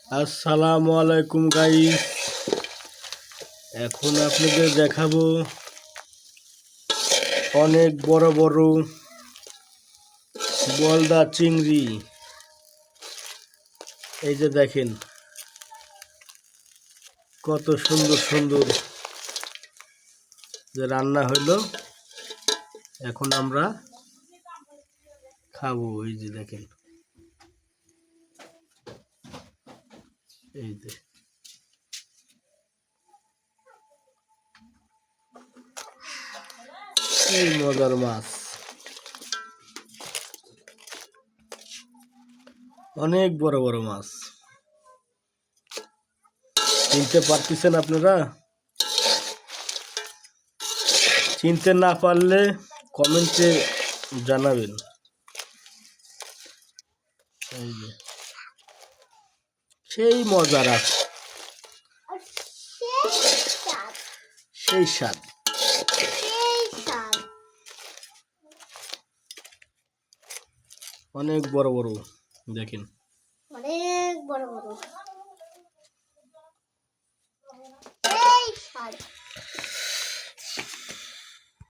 আসসালামু আলাইকুম গাইস। এখন আপনাদের দেখাবো অনেক বড় বড় বলদা চিংড়ি। এই যে দেখেন কত সুন্দর সুন্দর যে রান্না হইলো, এখন আমরা খাবো। এই যে দেখেন, এই যে এই মজার মাছ, অনেক বড় বড় মাছ। চিনতে পারতেছেন আপনারা? চিনতে না পারলে কমেন্টে জানাবেন। এই যে সেই মজার আছে, সেই স্বাদ। অনেক বড় বড় দেখেন, অনেক বড় বড় এই স্বাদ।